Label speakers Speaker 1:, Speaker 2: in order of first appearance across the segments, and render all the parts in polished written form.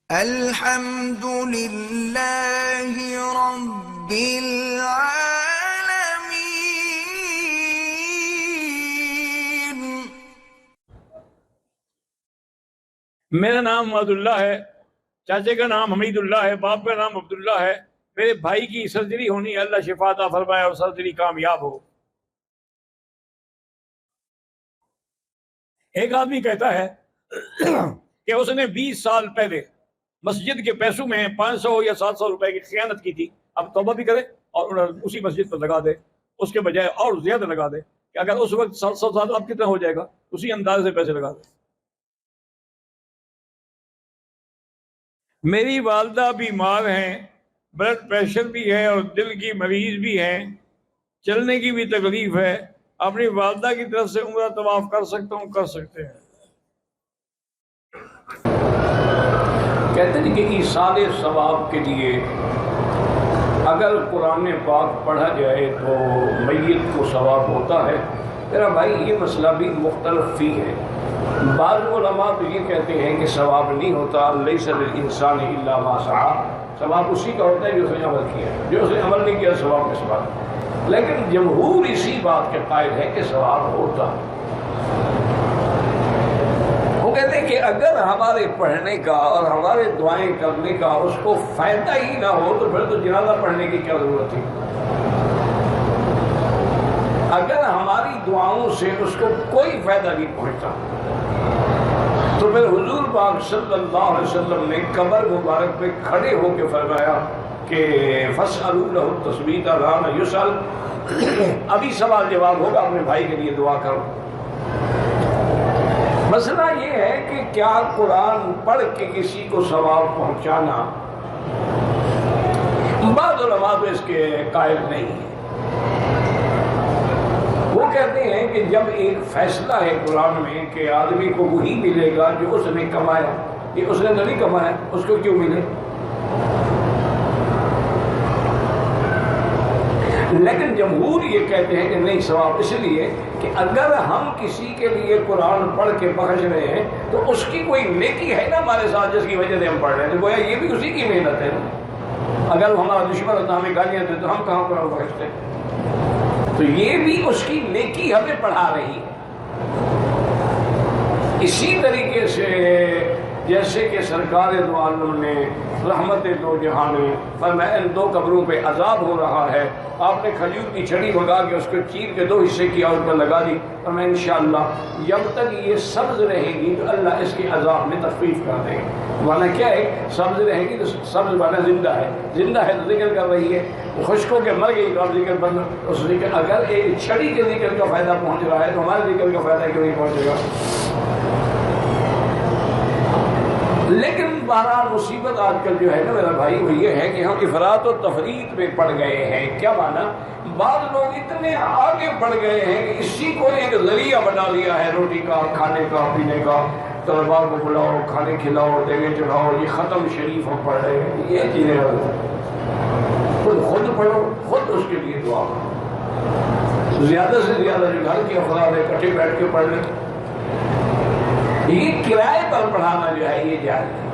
Speaker 1: الحمد للہ رب العالمین۔
Speaker 2: میرا نام عبداللہ ہے، چاچے کا نام حمید اللہ ہے، باپ کا نام عبداللہ ہے۔ میرے بھائی کی سرجری ہونی ہے، اللہ شفا عطا فرمائے اور سرجری کامیاب ہو۔ ایک آدمی کہتا ہے کہ اس نے 20 سال پہلے مسجد کے پیسوں میں 500 یا 700 روپے کی خیانت کی تھی، اب توبہ بھی کرے اور اسی مسجد پر لگا دے، اس کے بجائے اور زیادہ لگا دے کہ اگر اس وقت 700 سال اب کتنا ہو جائے گا، اسی انداز سے پیسے لگا دے۔ میری والدہ بیمار ہیں، بلڈ پریشر بھی ہے اور دل کی مریض بھی ہیں، چلنے کی بھی تکلیف ہے، اپنی والدہ کی طرف سے عمرہ طواف کر سکتا ہوں؟ کر سکتے ہیں۔ کہتے ہیں کہ ایصال ثواب کے لیے اگر قرآن پاک پڑھا جائے تو میت کو ثواب ہوتا ہے۔ میرا بھائی یہ مسئلہ بھی مختلف فی ہے۔ بعض علماء تو یہ کہتے ہیں کہ ثواب نہیں ہوتا، لیس للانسان الا ما سعی، ثواب اسی کا ہوتا ہے جو اس نے عمل کیا، جو اس نے عمل نہیں کیا ثواب کس بات۔ لیکن جمہور اسی بات کے قائل ہے کہ ثواب ہوتا ہے۔ وہ کہتے ہیں کہ اگر ہمارے پڑھنے کا اور ہمارے دعائیں کرنے کا اس کو فائدہ ہی نہ ہو تو پھر تو جنازہ پڑھنے کی کیا ضرورت تھی۔ اگر ہماری دعاؤں سے اس کو کوئی فائدہ نہیں پہنچتا تو پھر حضور پاک صلی اللہ علیہ وسلم نے قبر مبارک پہ کھڑے ہو کے فرمایا کہ فَاسْأَلُوا لَهُ التَّثْبِيتَ الْآنَ يُسْأَلُ، ابھی سوال جواب ہوگا، اپنے بھائی کے لیے دعا کرو۔ مسئلہ یہ ہے کہ کیا قرآن پڑھ کے کسی کو ثواب پہنچانا، بعض علماء تو اس کے قائل نہیں ہیں۔ وہ کہتے ہیں کہ جب ایک فیصلہ ہے قرآن میں کہ آدمی کو وہی ملے گا جو اس نے کمایا، یہ اس نے نہیں کمایا، اس کو کیوں ملے؟ لیکن جمہور یہ کہتے ہیں کہ نہیں، ثواب اس لیے کہ اگر ہم کسی کے لیے قرآن پڑھ کے بخش رہے ہیں تو اس کی کوئی نیکی ہے نا ہمارے ساتھ جس کی وجہ سے ہم پڑھ رہے ہیں، گویا یہ بھی اسی کی محنت ہے نا۔ اگر وہ ہمارا دشمن ہوتا، ہمیں گالیاں دے تو ہم کہاں قرآن بخشتے؟ تو یہ بھی اس کی نیکی ہمیں پڑھا رہی ہے۔ اسی طریقے سے جیسے کہ سرکار دو عالم نے رحمت دو جہاں میں فرمایا ان دو قبروں پہ عذاب ہو رہا ہے، آپ نے کھجور کی چھڑی منگا کے اس کو چیر کے 2 حصے کیا، اس پر لگا دی، اور میں انشاءاللہ جب تک یہ سبز رہے گی تو اللہ اس کے عذاب میں تخفیف کر دے گا۔ معنی کیا ہے؟ سبز رہے گی تو سبز معنی زندہ ہے، زندہ ہے تو ذکر کر رہی ہے، خشک ہو کے مر گئی تو اب ذکر بند۔ اس ذکر اگر ایک چھڑی کے ذکر کا فائدہ پہنچ رہا ہے تو ہمارے ذکر کا فائدہ کیوں نہیں پہنچے گا؟ لیکن بہرحال مصیبت آج کل جو ہے نا میرا بھائی وہ یہ ہے کہ ہم افراط و تفریط میں پڑ گئے ہیں۔ کیا مانا؟ بعض لوگ اتنے آگے بڑھ گئے ہیں کہ اسی کو ایک ذریعہ بنا لیا ہے روٹی کا، کھانے کا، پینے کا، طلباء کو بلاؤ، کھانے کھلاؤ، دیگیں چڑھاؤ، یہ ختم شریف ہم پڑھ رہے ہیں۔ یہ چیزیں خود پڑھو، خود اس کے لیے دعا کرو، زیادہ سے زیادہ جو گھر کے افراد ہے اکٹھے بیٹھ کے پڑھ لیں۔ یہ کرائے پر پڑھانا جو ہے یہ جائز ہے۔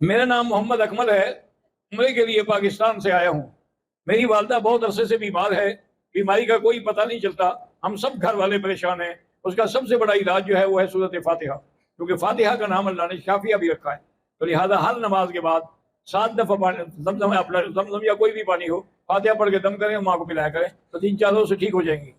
Speaker 2: میرا نام محمد اکمل ہے، عمرے کے لیے پاکستان سے آیا ہوں۔ میری والدہ بہت عرصے سے بیمار ہے، بیماری کا کوئی پتہ نہیں چلتا، ہم سب گھر والے پریشان ہیں۔ اس کا سب سے بڑا علاج جو ہے وہ ہے سورۃ فاتحہ، کیونکہ فاتحہ کا نام اللہ نے شافیہ بھی رکھا ہے، تو لہٰذا ہر نماز کے بعد 7 دفعہ زمزم یا کوئی بھی پانی ہو، فاتحہ پڑھ کے دم کریں، ماں کو پلایا کریں، تو 3-4 روز سے ٹھیک ہو جائیں گی۔